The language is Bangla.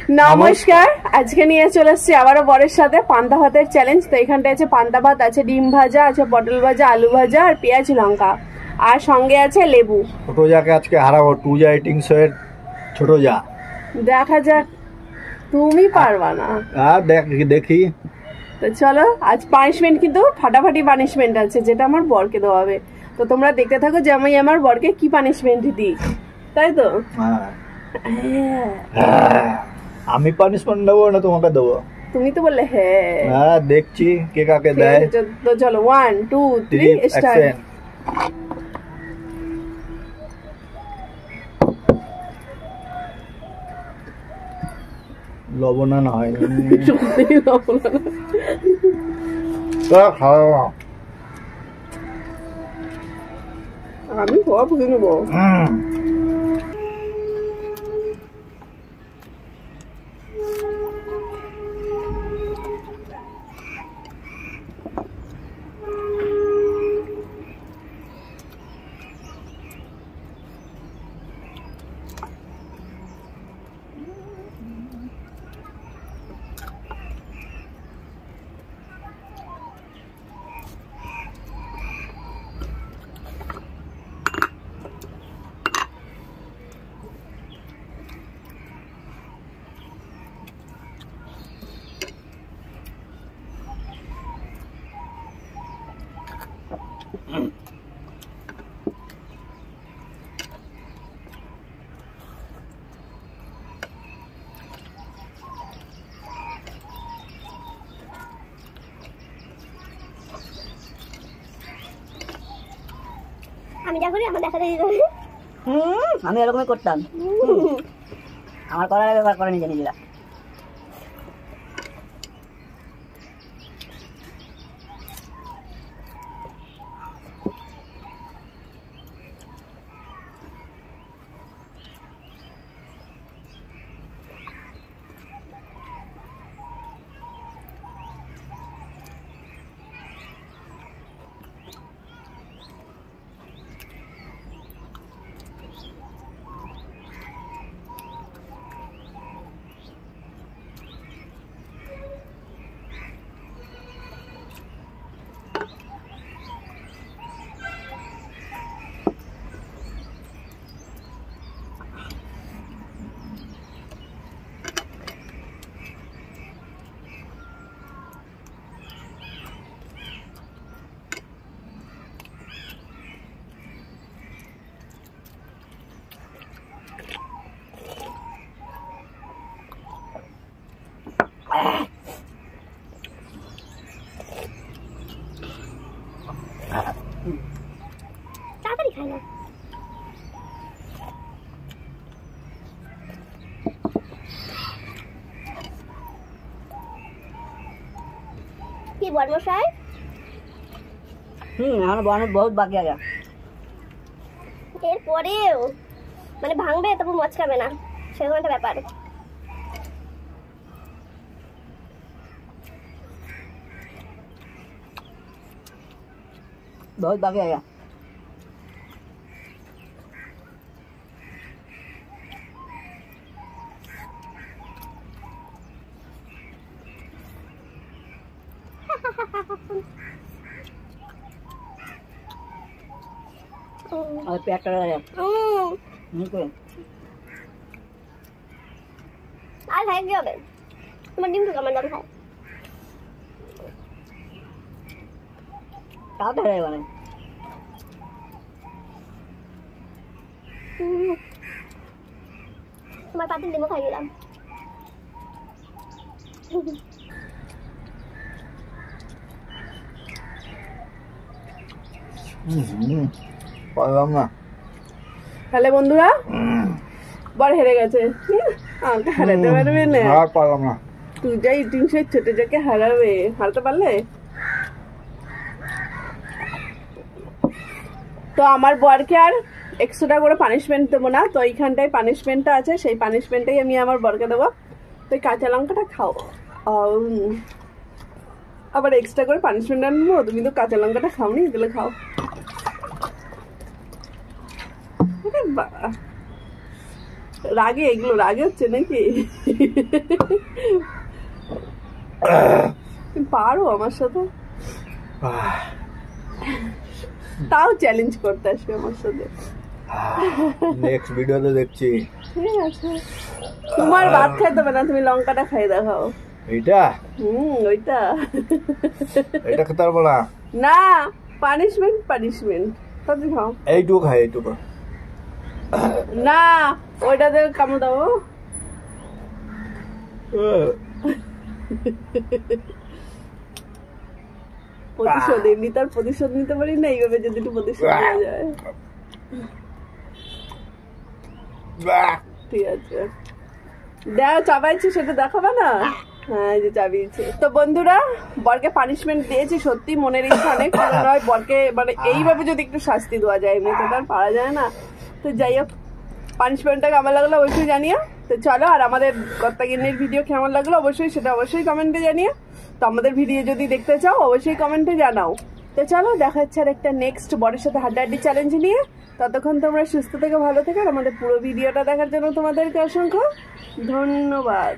নমস্কার, আজকে নিয়ে চলে এসেছি আবারও বরের সাথে পান্তা ভাতের চ্যালেঞ্জ। তো এখানটা আছে পান্তা ভাত, আছে ডিম ভাজা, আছে পটল ভাজা, আলু ভাজা আর পেঁয়াজ লঙ্কা, আর সঙ্গে আছে লেবু। ছোট যাকে আজকে হারাবো, টু যা ইটিং শো এর ছোট যা। দেখা যাক, তুমি পারবা না। দেখি। তো চলো, আজ পানিশমেন্ট কিন্তু ফাটাফাটি পানিশমেন্ট আছে, যেটা আমার বরকে দেওয়া হবে। তো তোমরা দেখতে থাকো যে আমি আমার বরকে কি পানিশমেন্ট দিই, তাই তো? আমি পানিশমেন্ট দেবো না তোমাকে দেবো? তুমি তো বললে হ্যাঁ, দেখছি কে কাকে দেয়। তো চলো 1 2 3 স্টার্ট। লবণা না হয় আমি সব কিনবো। আমি যা করি আমার দেখা দেখি করি। আমি এরকমই করতাম। আমার করার আগে করে নিজে নিজেরা। তাড়াতাড়ি খাই না। কি বর্মশাই? এখন বানানো বহুত বাকি আছে। এরপরেও মানে ভাঙবে তবু মচকাবে না, সেরকম একটা ব্যাপার। बहुत बाकी है। और पैक कर रहा है। আর খাই কি হবে? তোমার ডিম ঢুকা আমার ডাল খায়। क्या कर रहे हो? তোমার পাতিল ডিমও খাই দিলাম। পারলাম না। তাহলে বন্ধুরা, বর হেরে গেছে। আমাকে হারাতে পারবে না। আর পারলাম না। তুই যা ইটিং শো ছোট যাকে হারাবে, হারাতে পারলে? তো আমার বরকে আর এক্সট্রা করে পানিশমেন্ট দেবো না। তো এইখানটায় পানিশমেন্টটা আছে, সেই পানিশমেন্টটাই আমি আমার বরকে দেবো। তো কাঁচা লঙ্কাটা খাও, আবার এক্সট্রা করে পানিশমেন্ট আনবো। তুমি তো কাঁচা লঙ্কাটা খাওনি, এগুলো খাও। রাগে এগুলো রাগে হচ্ছে নাকি? তুমি পারো আমার সাথে? তাও চ্যালেঞ্জ করতে আসবে আমার সাথে। নেক্সট ভিডিওতে দেখছি। ঠিক আছে, তোমার ভাত খাইতে হবে না, তুমি লঙ্কাটা খাই দেখাও। এইটা ওইটা এটা খেতে পারবো না। না, পানিশমেন্ট পানিশমেন্ট। তাতে খাও। এইটুকু খাই, এইটুকু না, ওইটাতে কামড় দাও। প্রতিশোধ, এমনি তার প্রতিশোধ নিতে পারি না, এইভাবে যদি একটু প্রতিশোধ নেওয়া যায়। ঠিক আছে, দেখো চাবাইছি, সেটা দেখাবে না? হ্যাঁ, এই যে চাবিয়েছে। তো বন্ধুরা, বরকে পানিশমেন্ট দিয়েছি, সত্যি মনের ইচ্ছা অনেক নয় বরকে, মানে এইভাবে যদি একটু শাস্তি দেওয়া যায়, এমনি তো তার পারা যায় না। তো যাই হোক, পানিশমেন্টটা কেমন লাগলো অবশ্যই জানিও। তো চলো, আর আমাদের কর্তাগিন্নির ভিডিও কেমন লাগলো অবশ্যই সেটা অবশ্যই কমেন্টে জানিও। তো আমাদের ভিডিও যদি দেখতে চাও অবশ্যই কমেন্টে জানাও। তো চলো, দেখা হচ্ছে আর একটা নেক্সট বরের সাথে হাড্ডাহাড্ডি চ্যালেঞ্জ নিয়ে। ততক্ষণ তোমরা সুস্থ থেকে ভালো থেকে, আর আমাদের পুরো ভিডিওটা দেখার জন্য তোমাদেরকে অসংখ্য ধন্যবাদ।